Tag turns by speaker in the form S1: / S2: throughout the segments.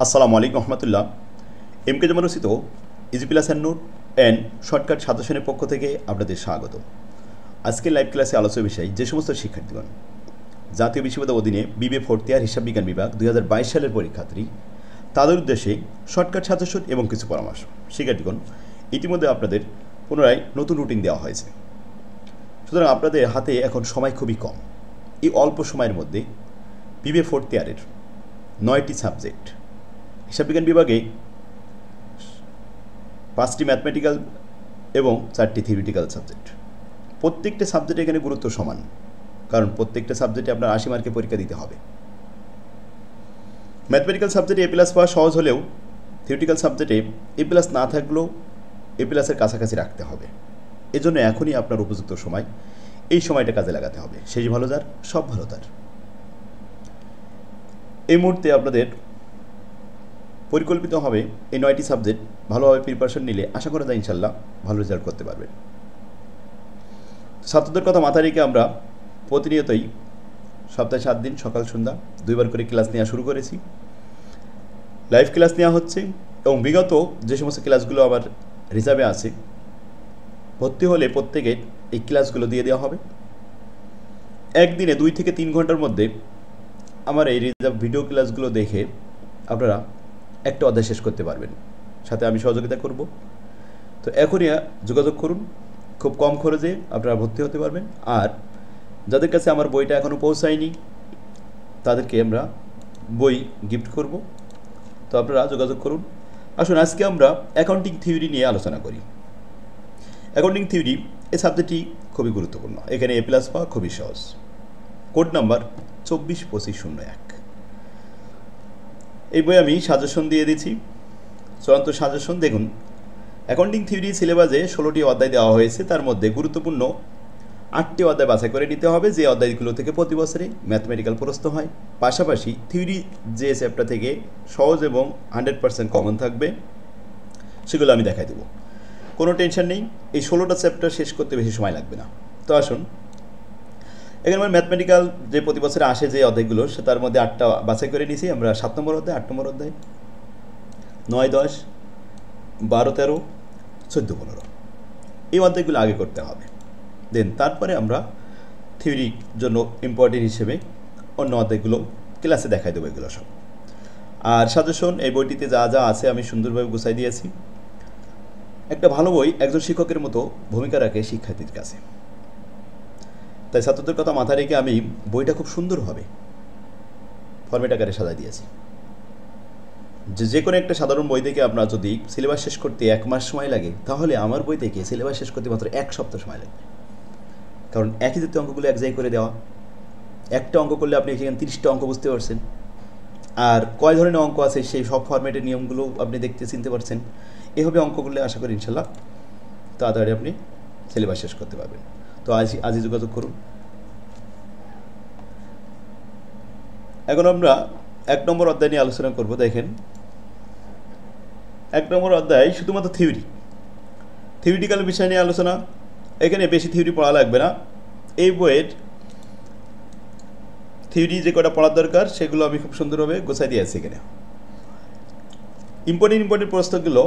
S1: আসসালামু আলাইকুম রহমতুল্লাহ। এমকে জামান রচিত easy plus and note and shortcut সাজেশনের পক্ষ থেকে আপনাদের স্বাগত। আজকের লাইভ ক্লাসে আলোচনার বিষয় যে সমস্ত শিক্ষার্থীগণ জাতীয় বিশ্ববিদ্যালয়ের অধীনে বিবিএ ফোর্থ ইয়ার হিসাব বিজ্ঞান বিভাগ 2022 সালের পরীক্ষার্থী, তাদের উদ্দেশ্যে শর্টকাট সাজেশন এবং কিছু পরামর্শ। শিক্ষার্থীগণ, ইতিমধ্যে আপনাদের পুনরায় নতুন রুটিন দেওয়া হয়েছে, সুতরাং আপনাদের হাতে এখন সময় খুবই কম। এই অল্প সময়ের মধ্যে বিবিএ ফোর্থ ইয়ারের 9টি সাবজেক্ট, হিসাব বিজ্ঞান বিভাগে 5টি ম্যাথমেটিক্যাল এবং 4টি থিওরিটিক্যাল সাবজেক্ট। প্রত্যেকটা সাবজেক্টে এখানে গুরুত্ব সমান, কারণ প্রত্যেকটা সাবজেক্টে আপনার 80 মার্কে পরীক্ষা দিতে হবে। ম্যাথমেটিক্যাল সাবজেক্টে এ প্লাস পাওয়া সহজ হলেও থিওরিটিক্যাল সাবজেক্টে এ প্লাস না থাকলেও এ প্লাসের কাছাকাছি রাখতে হবে। এজন্য এখনই আপনার উপযুক্ত সময়, এই সময়টা কাজে লাগাতে হবে। শেষ ভালো যার, সব ভালো তার। এই মুহূর্তে আপনাদের পরিকল্পিতভাবে এই 9টি সাবজেক্ট ভালোভাবে প্রিপারেশন নিলে আশা করা যায় ইনশাল্লাহ ভালো রেজাল্ট করতে পারবেন। ছাত্রদের কথা মাথায় রেখে আমরা প্রতিনিয়তই সপ্তাহে 7 দিন সকাল সন্ধ্যা 2 বার করে ক্লাস নেওয়া শুরু করেছি। লাইভ ক্লাস নেওয়া হচ্ছে এবং বিগত যে সমস্ত ক্লাসগুলো আমার রিজার্ভে আছে, ভর্তি হলে প্রত্যেকে এই ক্লাসগুলো দিয়ে দেওয়া হবে। একদিনে 2 থেকে 3 ঘন্টার মধ্যে আমার এই রিজার্ভ ভিডিও ক্লাসগুলো দেখে আপনারা একটা অধ্যায় শেষ করতে পারবেন, সাথে আমি সহযোগিতা করব। তো এখনই যোগাযোগ করুন, খুব কম খরচে আপনারা ভর্তি হতে পারবেন। আর যাদের কাছে আমার বইটা এখনও পৌঁছায়নি তাদেরকে আমরা বই গিফট করব, তো আপনারা যোগাযোগ করুন। আসুন আজকে আমরা অ্যাকাউন্টিং থিওরি নিয়ে আলোচনা করি। অ্যাকাউন্টিং থিওরি এই সাবজেক্টটি খুবই গুরুত্বপূর্ণ, এখানে এ প্লাস পাওয়া খুবই সহজ। Code number 242501। এই বই আমি সাজেশন দিয়ে দিচ্ছি, চূড়ান্ত সাজেশন। দেখুন, অ্যাকাউন্টিং থিওরি সিলেবাসে 16টি অধ্যায় দেওয়া হয়েছে, তার মধ্যে গুরুত্বপূর্ণ 8টি অধ্যায় বাছাই করে নিতে হবে, যে অধ্যায়গুলো থেকে প্রতি বছরে ম্যাথমেটিক্যাল প্রশ্ন হয়। পাশাপাশি থিওরি যে চ্যাপ্টার থেকে সহজ এবং 100% কমন থাকবে সেগুলো আমি দেখাই দেবো, কোনো টেনশন নেই। এই 16টা চ্যাপ্টার শেষ করতে বেশি সময় লাগবে না। তো আসুন, এখানে আমার ম্যাথমেটিক্যাল যে প্রতি বছরে আসে যে অধ্যায়গুলো, সে তার মধ্যে 8টা বাছাই করে নিয়েছি আমরা। 7 নম্বর অধ্যায়, 8 নম্বর অধ্যায়, 9, 10, 12, 13, 14, 15 এই অধ্যায়গুলো আগে করতে হবে। দেন তারপরে আমরা থিওরির জন্য ইম্পর্টেন্ট হিসেবে অন্য অধ্যায়গুলো ক্লাসে দেখাই দেবো, এগুলো সব। আর সাজেশন এই বইটিতে যা যা আছে আমি সুন্দরভাবে গুছাই দিয়েছি। একটা ভালো বই একজন শিক্ষকের মতো ভূমিকা রাখে শিক্ষার্থীর কাছে, তাই ছাত্রদের কথা মাথায় রেখে আমি বইটা খুব সুন্দরভাবে ফরম্যাট আকারে সাজাই দিয়েছি। যে কোনো একটা সাধারণ বই থেকে আপনার যদি সিলেবাস শেষ করতে 1 মাস সময় লাগে, তাহলে আমার বই থেকে সিলেবাস শেষ করতে মাত্র 1 সপ্তাহ সময় লাগবে। কারণ একই জাতীয় অঙ্কগুলো এক জায়গায় করে দেওয়া, একটা অঙ্ক করলে আপনি এখানে 30টা অঙ্ক বুঝতে পারছেন। আর কয় ধরনের অঙ্ক আছে সেই সব ফরম্যাটের নিয়মগুলো আপনি দেখতে চিনতে পারছেন। এভাবে অঙ্ক করলে আশা করি ইনশাল্লাহ তাড়াতাড়ি আপনি সিলেবাস শেষ করতে পারবেন। তো আজই যোগাযোগ করুন। এখন আমরা 1 নম্বর অধ্যায় নিয়ে আলোচনা করব। দেখেন, 1 নম্বর অধ্যায় শুধুমাত্র থিওরিটিক্যাল বিষয় নিয়ে আলোচনা। এখানে বেশি থিওরি পড়া লাগবে না। এই বইয়ের থিওরি যে কটা পড়ার দরকার সেগুলো আমি খুব সুন্দরভাবে গোছাই দিয়েছি। এখানে ইম্পর্টেন্ট প্রশ্নগুলো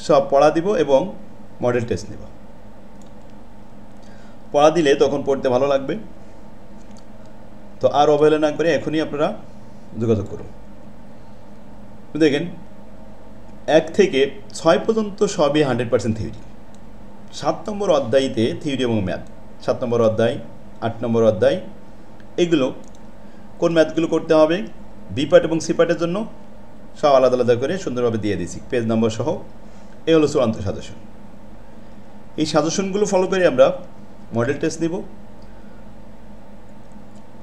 S1: সব পড়া দিব এবং মডেল টেস্ট নেব। পড়া দিলে তখন পড়তে ভালো লাগবে। তো আর অবহেলা না করে এখনই আপনারা যোগাযোগ করুন। দেখেন, 1 থেকে 6 পর্যন্ত সবই 100% থিওরি। 7 নম্বর অধ্যায়তে থিওরি এবং ম্যাথ, 7 নম্বর অধ্যায়, 8 নম্বর অধ্যায়, এগুলো কোন ম্যাথগুলো করতে হবে বি পার্ট এবং সি পার্টের জন্য সব আলাদা আলাদা করে সুন্দরভাবে দিয়ে দিয়েছি, পেজ নম্বর সহ। এই হলো চূড়ান্ত সাজেশন। এই সাজেশনগুলো ফলো করে আমরা মডেল টেস্ট নিব।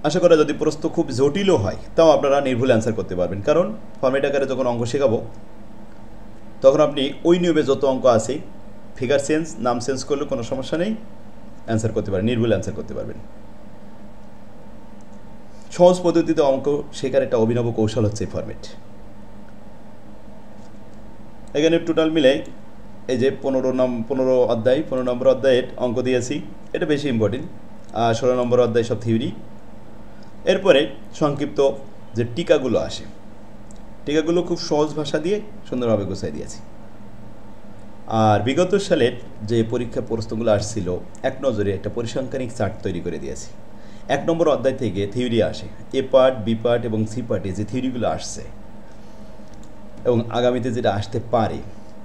S1: আশা করা যদি প্রশ্ন খুব জটিলও হয় তাও আপনারা নির্ভুল অ্যান্সার করতে পারবেন, কারণ ফরম্যাট আকারে যখন অঙ্ক শেখাবো তখন আপনি ওই নিয়মে যত অঙ্ক আছে ফিগার চেঞ্জ, নাম চেঞ্জ করলে কোনো সমস্যা নেই, অ্যান্সার করতে পারবেন, নির্ভুল অ্যান্সার করতে পারবেন। সহজ পদ্ধতিতে অঙ্ক শেখার একটা অভিনব কৌশল হচ্ছে এই ফরম্যাট। এখানে টোটাল মিলে এই যে 15 অধ্যায়, 15 নম্বর অধ্যায়ের অঙ্ক দিয়েছি, এটা বেশি ইম্পর্টেন্ট। আর 16 নম্বর অধ্যায় সব থিওরি। এরপরে সংক্ষিপ্ত যে টিকাগুলো আসে টিকাগুলো খুব সহজ ভাষা দিয়ে সুন্দরভাবে গোছাই দিয়েছি। আর বিগত সালের যে পরীক্ষা প্রশ্নগুলো আসছিল এক নজরে একটা পরিসংখ্যানিক চার্ট তৈরি করে দিয়েছি। 1 নম্বর অধ্যায় থেকে থিওরি আসে, এ পার্ট, বি পার্ট এবং সি পার্টে যে থিওরিগুলো আসছে এবং আগামীতে যেটা আসতে পারে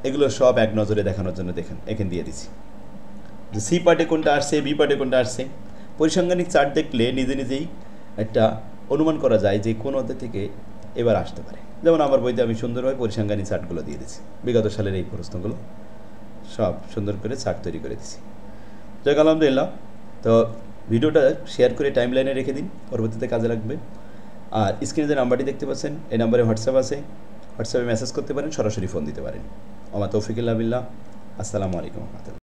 S1: এগুলো সব এক নজরে দেখানোর জন্য এখানে দিয়ে দিছি যে সি পার্টে কোনটা আসছে, বি পার্টে কোনটা আসছে। পরিসংখ্যানিক চার্ট দেখলে নিজে নিজেই একটা অনুমান করা যায় যে কোন অধ্যায় থেকে এবার আসতে পারে। যেমন আমার বইতে আমি সুন্দরভাবে পরিসংখ্যানিক চার্টগুলো দিয়ে দিচ্ছি, বিগত সালের এই প্রশ্নগুলো সব সুন্দর করে চার্ট তৈরি করে দিচ্ছি। যাক আলহামদুলিল্লাহ। তো ভিডিওটা শেয়ার করে টাইম লাইনে রেখে দিন, পরবর্তীতে কাজে লাগবে। আর স্ক্রিনে যে নাম্বারটি দেখতে পাচ্ছেন এই নাম্বারে হোয়াটসঅ্যাপ আছে, হোয়াটসঅ্যাপে মেসেজ করতে পারেন, সরাসরি ফোন দিতে পারেন। আমার তৌফিকুল্লাহ বিল্লাহ। আসসালামু আলাইকুম।